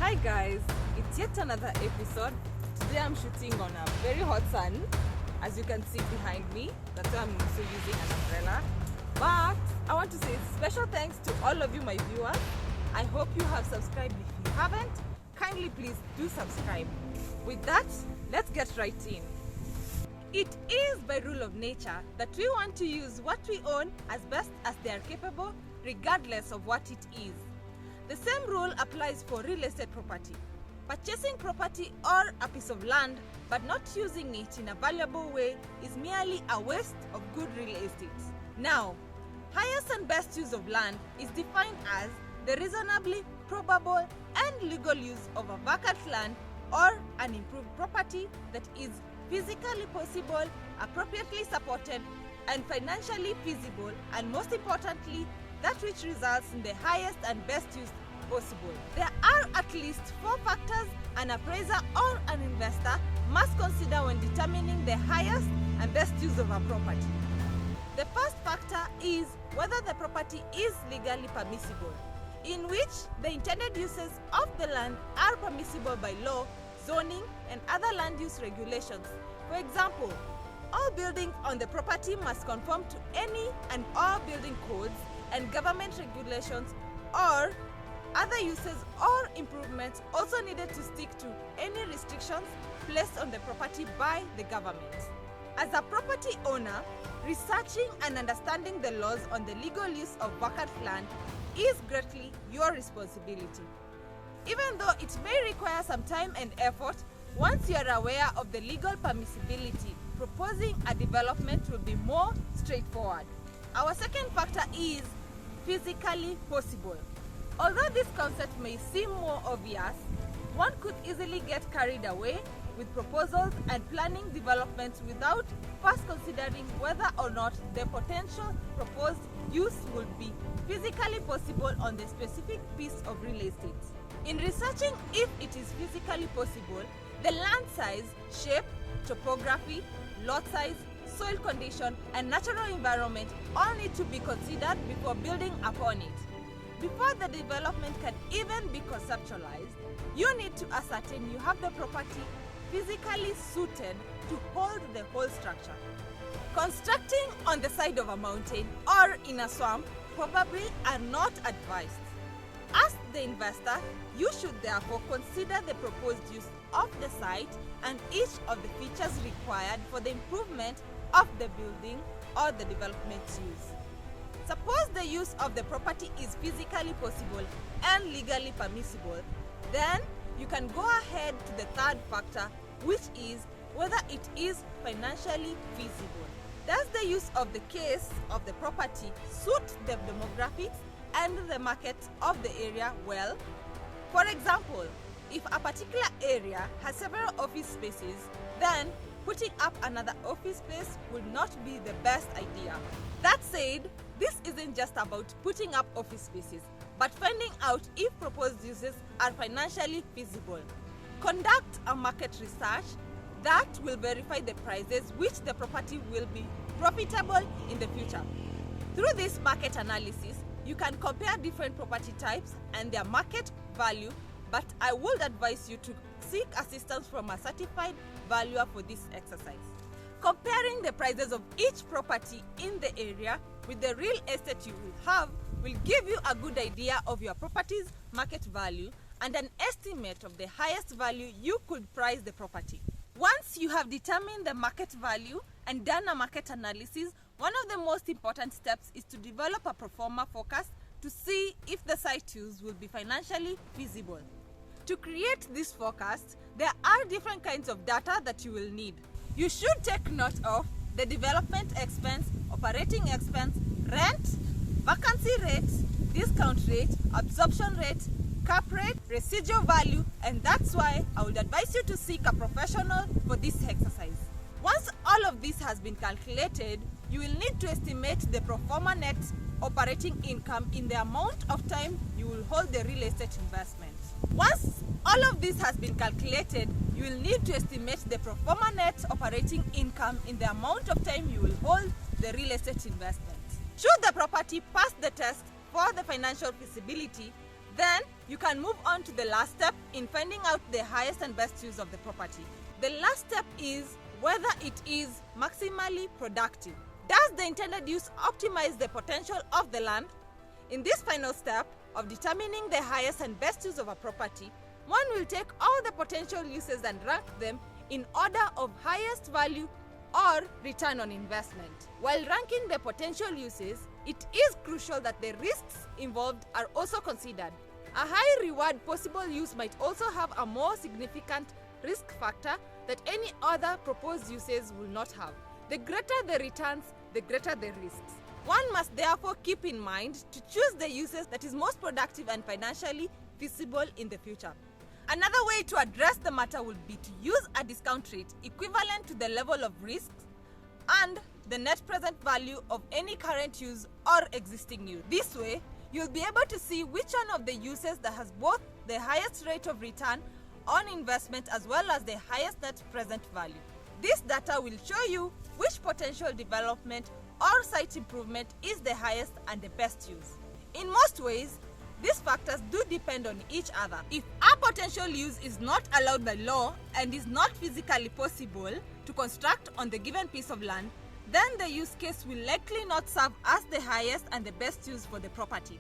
Hi guys, it's yet another episode. Today I'm shooting on a very hot sun. As you can see behind me, that's why I'm also using an umbrella. But I want to say special thanks to all of you, my viewers. I hope you have subscribed. If you haven't, kindly please do subscribe. With that, let's get right in. It is by rule of nature that we want to use what we own as best as they are capable, regardless of what it is. The same rule applies for real estate property. Purchasing property or a piece of land but not using it in a valuable way is merely a waste of good real estate. Now, highest and best use of land is defined as the reasonably probable and legal use of a vacant land or an improved property that is physically possible, appropriately supported, and financially feasible, and most importantly, that which results in the highest and best use possible. There are at least 4 factors an appraiser or an investor must consider when determining the highest and best use of a property. The first factor is whether the property is legally permissible, in which the intended uses of the land are permissible by law, zoning, and other land use regulations. For example, all buildings on the property must conform to any and all building codes and government regulations, or other uses or improvements also needed to stick to any restrictions placed on the property by the government. As a property owner, researching and understanding the laws on the legal use of vacant land is greatly your responsibility. Even though it may require some time and effort, once you are aware of the legal permissibility, proposing a development will be more straightforward. Our second factor is physically possible. Although this concept may seem more obvious, one could easily get carried away with proposals and planning developments without first considering whether or not the potential proposed use would be physically possible on the specific piece of real estate. In researching if it is physically possible, the land size, shape, topography, lot size, soil condition, and natural environment all need to be considered before building upon it. Before the development can even be conceptualized, you need to ascertain you have the property physically suited to hold the whole structure. Constructing on the side of a mountain or in a swamp probably are not advised. As the investor, you should therefore consider the proposed use of the site and each of the features required for the improvement of the building or the development use. Suppose the use of the property is physically possible and legally permissible, then you can go ahead to the third factor, which is whether it is financially feasible. Does the use of the case of the property suit the demographics and the market of the area well? For example, if a particular area has several office spaces, then putting up another office space would not be the best idea. That said, this isn't just about putting up office spaces, but finding out if proposed uses are financially feasible. Conduct a market research that will verify the prices which the property will be profitable in the future. Through this market analysis, you can compare different property types and their market value, but I would advise you to seek assistance from a certified valuer for this exercise. Comparing the prices of each property in the area with the real estate you will have will give you a good idea of your property's market value and an estimate of the highest value you could price the property. Once you have determined the market value and done a market analysis, one of the most important steps is to develop a pro forma forecast to see if the site use will be financially feasible. To create this forecast, there are different kinds of data that you will need. You should take note of the development expense, operating expense, rent, vacancy rate, discount rate, absorption rate, cap rate, residual value, and that's why I would advise you to seek a professional for this exercise. Once all of this has been calculated, you will need to estimate the pro forma net operating income in the amount of time you will hold the real estate investment. Once all of this has been calculated, you will need to estimate the pro forma net operating income in the amount of time you will hold the real estate investment. Should the property pass the test for the financial feasibility, then you can move on to the last step in finding out the highest and best use of the property. The last step is whether it is maximally productive. Does the intended use optimize the potential of the land? In this final step of determining the highest and best use of a property, one will take all the potential uses and rank them in order of highest value or return on investment. While ranking the potential uses, it is crucial that the risks involved are also considered. A high reward possible use might also have a more significant risk factor that any other proposed uses will not have. The greater the returns, the greater the risks. One must therefore keep in mind to choose the uses that is most productive and financially feasible in the future. Another way to address the matter would be to use a discount rate equivalent to the level of risks and the net present value of any current use or existing use. This way, you'll be able to see which one of the uses that has both the highest rate of return on investment as well as the highest net present value. This data will show you which potential development or site improvement is the highest and the best use. In most ways, these factors do depend on each other. If a potential use is not allowed by law and is not physically possible to construct on the given piece of land, then the use case will likely not serve as the highest and the best use for the property.